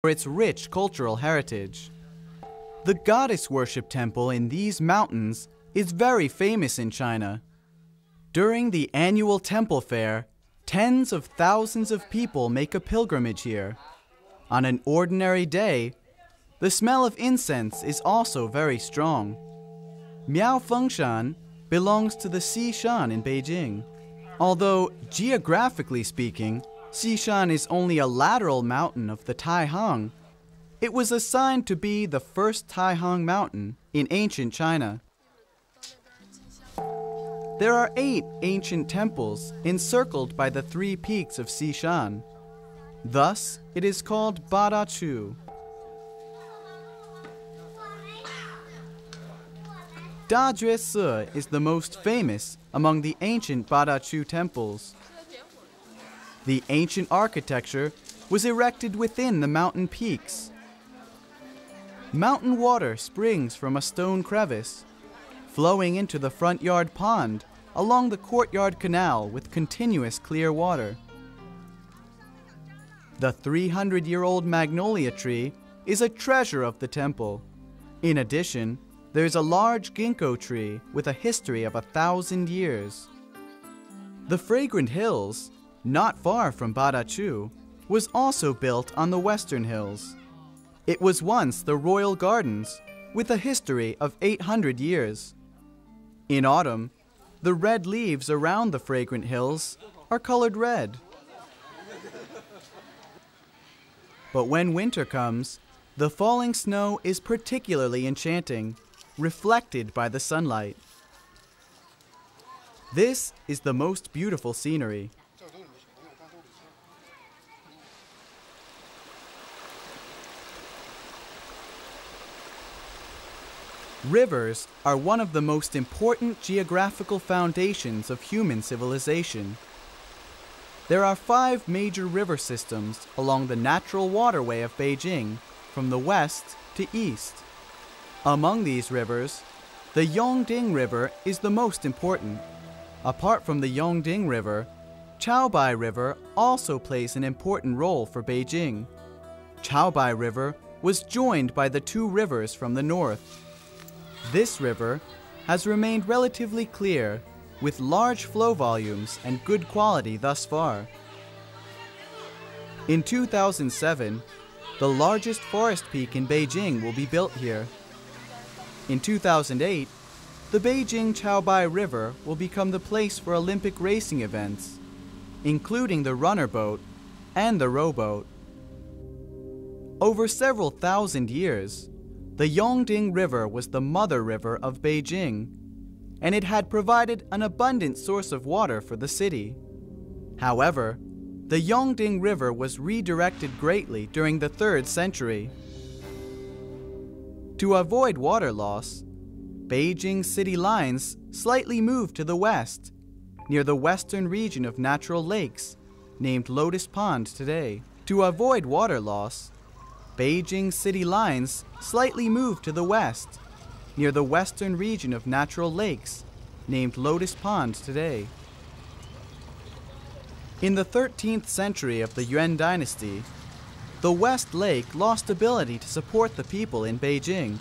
for its rich cultural heritage. The goddess worship temple in these mountains is very famous in China. During the annual temple fair, tens of thousands of people make a pilgrimage here. On an ordinary day, the smell of incense is also very strong. Miaofengshan belongs to the Xishan in Beijing. Although, geographically speaking, Xishan is only a lateral mountain of the Taihang, it was assigned to be the first Taihang mountain in ancient China. There are 8 ancient temples encircled by the 3 peaks of Xishan. Thus, it is called Badachu. Dajuese is the most famous among the ancient Badachu temples. The ancient architecture was erected within the mountain peaks. Mountain water springs from a stone crevice, flowing into the front yard pond along the courtyard canal with continuous clear water. The 300-year-old magnolia tree is a treasure of the temple. In addition, there's a large ginkgo tree with a history of 1,000 years. The Fragrant Hills, not far from Badachu, was also built on the western hills. It was once the royal gardens, with a history of 800 years. In autumn, the red leaves around the Fragrant Hills are colored red. But when winter comes, the falling snow is particularly enchanting, reflected by the sunlight. This is the most beautiful scenery. Rivers are one of the most important geographical foundations of human civilization. There are 5 major river systems along the natural waterway of Beijing from the west to east. Among these rivers, the Yongding River is the most important. Apart from the Yongding River, Chaobai River also plays an important role for Beijing. Chaobai River was joined by the 2 rivers from the north. This river has remained relatively clear, with large flow volumes and good quality thus far. In 2007, the largest forest peak in Beijing will be built here. In 2008, the Beijing Chaobai River will become the place for Olympic racing events, including the runner boat and the rowboat. Over several thousand years, the Yongding River was the mother river of Beijing, and it had provided an abundant source of water for the city. However, the Yongding River was redirected greatly during the 3rd century. To avoid water loss, Beijing city lines slightly moved to the west, near the western region of natural lakes, named Lotus Pond today. To avoid water loss, Beijing city lines slightly moved to the west, near the western region of natural lakes, named Lotus Pond today. In the 13th century of the Yuan dynasty, the West Lake lost ability to support the people in Beijing.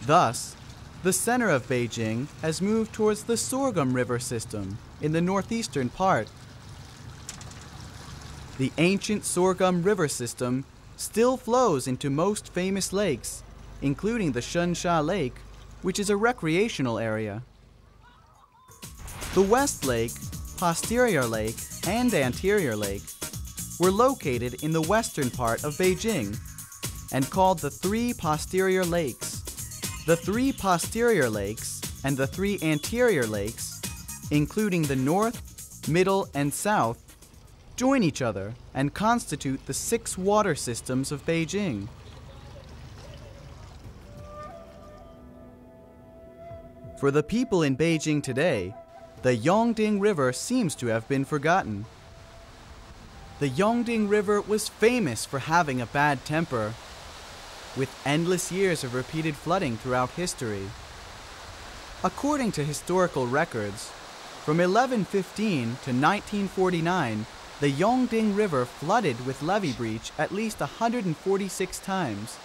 Thus, the center of Beijing has moved towards the Sorghum River system in the northeastern part. The ancient Sorghum River system still flows into most famous lakes, including the Shensha Lake, which is a recreational area. The West Lake, Posterior Lake, and Anterior Lake were located in the western part of Beijing and called the 3 posterior lakes. The 3 posterior lakes and the 3 anterior lakes, including the north, middle, and south, join each other and constitute the 6 water systems of Beijing. For the people in Beijing today, the Yongding River seems to have been forgotten. The Yongding River was famous for having a bad temper, with endless years of repeated flooding throughout history. According to historical records, from 1115 to 1949, the Yongding River flooded with levee breach at least 146 times,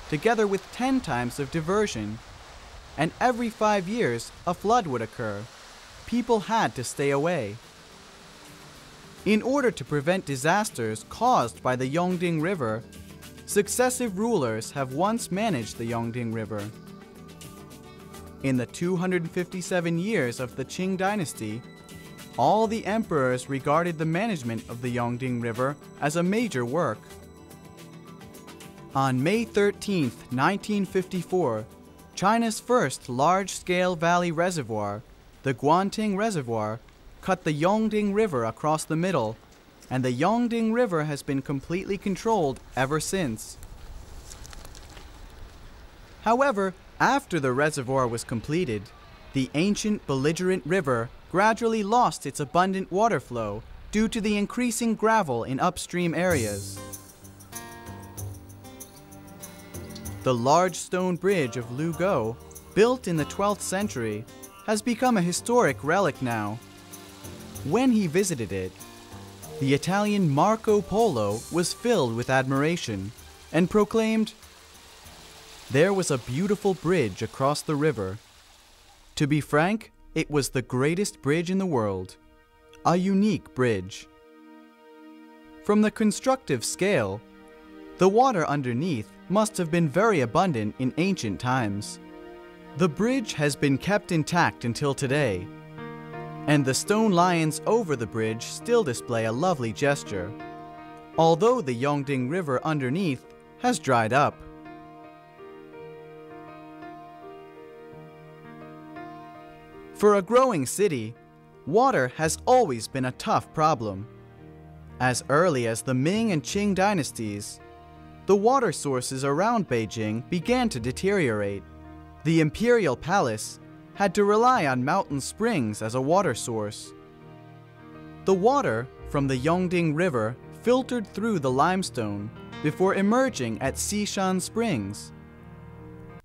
together with 10 times of diversion. And every 5 years, a flood would occur. People had to stay away. In order to prevent disasters caused by the Yongding River, successive rulers have once managed the Yongding River. In the 257 years of the Qing dynasty, all the emperors regarded the management of the Yongding River as a major work. On May 13, 1954, China's first large-scale valley reservoir, the Guanting Reservoir, cut the Yongding River across the middle, and the Yongding River has been completely controlled ever since. However, after the reservoir was completed, the ancient belligerent river gradually lost its abundant water flow due to the increasing gravel in upstream areas. The large stone bridge of Lugo, built in the 12th century, has become a historic relic now. When he visited it, the Italian Marco Polo was filled with admiration and proclaimed, "There was a beautiful bridge across the river. To be frank, it was the greatest bridge in the world. A unique bridge." From the constructive scale, the water underneath must have been very abundant in ancient times. The bridge has been kept intact until today, and the stone lions over the bridge still display a lovely gesture, although the Yongding River underneath has dried up. For a growing city, water has always been a tough problem. As early as the Ming and Qing dynasties, the water sources around Beijing began to deteriorate. The imperial palace had to rely on mountain springs as a water source. The water from the Yongding River filtered through the limestone before emerging at Xishan Springs.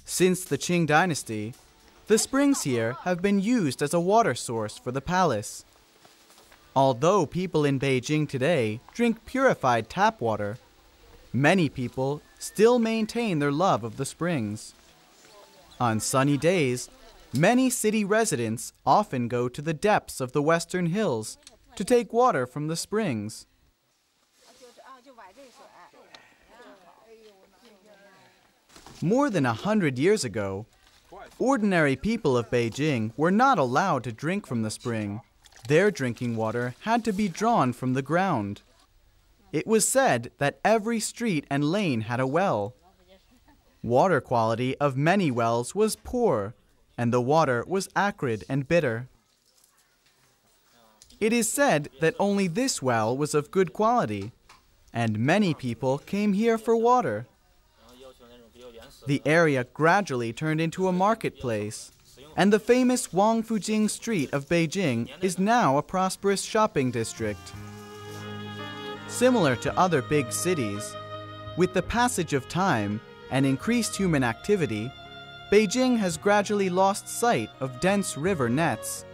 Since the Qing dynasty, the springs here have been used as a water source for the palace. Although people in Beijing today drink purified tap water, many people still maintain their love of the springs. On sunny days, many city residents often go to the depths of the Western Hills to take water from the springs. More than 100 years ago, ordinary people of Beijing were not allowed to drink from the spring. Their drinking water had to be drawn from the ground. It was said that every street and lane had a well. Water quality of many wells was poor, and the water was acrid and bitter. It is said that only this well was of good quality, and many people came here for water. The area gradually turned into a marketplace, and the famous Wangfujing Street of Beijing is now a prosperous shopping district. Similar to other big cities, with the passage of time and increased human activity, Beijing has gradually lost sight of dense river nets.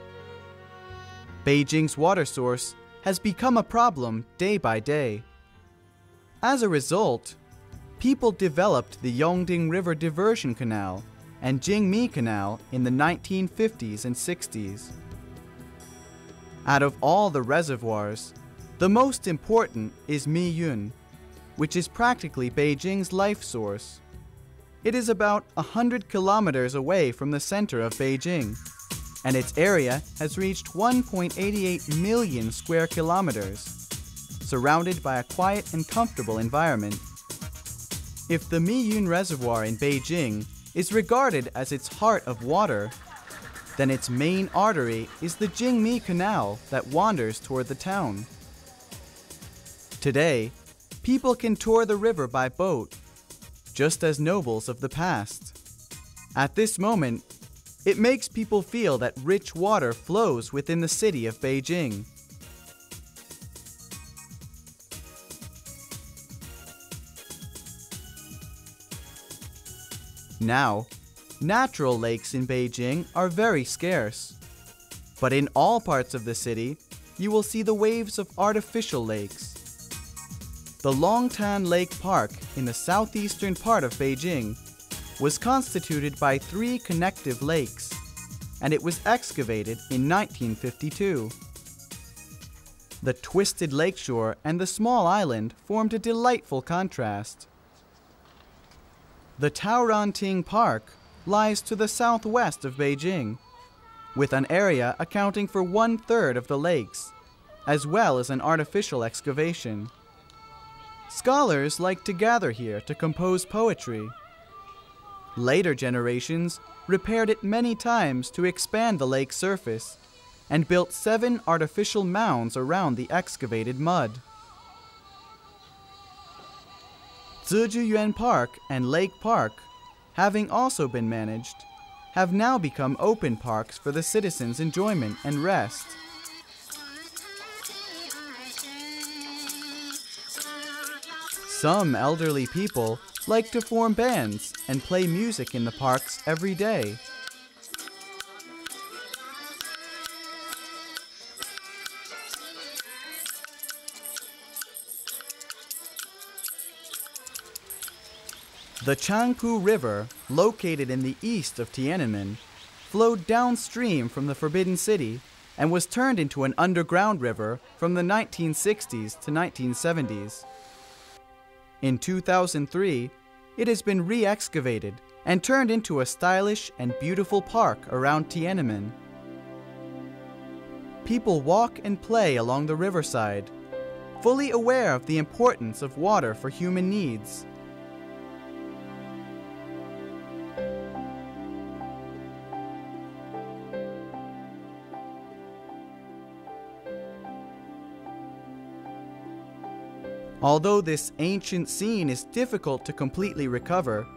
Beijing's water source has become a problem day by day. As a result, people developed the Yongding River Diversion Canal and Jingmi Canal in the 1950s and 60s. Out of all the reservoirs, the most important is Miyun, which is practically Beijing's life source. It is about 100 kilometers away from the center of Beijing, and its area has reached 1.88 million square kilometers, surrounded by a quiet and comfortable environment. If the Miyun Reservoir in Beijing is regarded as its heart of water, then its main artery is the Jingmi Canal that wanders toward the town. Today, people can tour the river by boat, just as nobles of the past. At this moment, it makes people feel that rich water flows within the city of Beijing. Now, natural lakes in Beijing are very scarce. But in all parts of the city, you will see the waves of artificial lakes. The Longtan Lake Park in the southeastern part of Beijing was constituted by 3 connective lakes, and it was excavated in 1952. The twisted lakeshore and the small island formed a delightful contrast. The Taoranting Park lies to the southwest of Beijing, with an area accounting for 1/3 of the lakes, as well as an artificial excavation. Scholars like to gather here to compose poetry. Later generations repaired it many times to expand the lake's surface and built 7 artificial mounds around the excavated mud. Zizhiyuan Park and Lake Park, having also been managed, have now become open parks for the citizens' enjoyment and rest. Some elderly people like to form bands and play music in the parks every day. The Changpu River, located in the east of Tiananmen, flowed downstream from the Forbidden City and was turned into an underground river from the 1960s to 1970s. In 2003, it has been re-excavated and turned into a stylish and beautiful park around Tiananmen. People walk and play along the riverside, fully aware of the importance of water for human needs. Although this ancient scene is difficult to completely recover,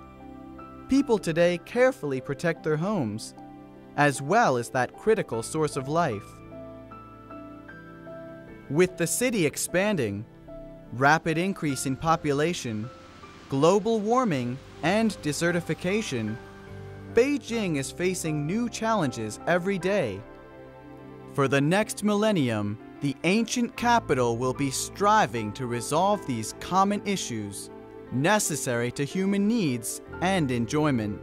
people today carefully protect their homes, as well as that critical source of life. With the city expanding, rapid increase in population, global warming, and desertification, Beijing is facing new challenges every day. For the next millennium, the ancient capital will be striving to resolve these common issues necessary to human needs and enjoyment.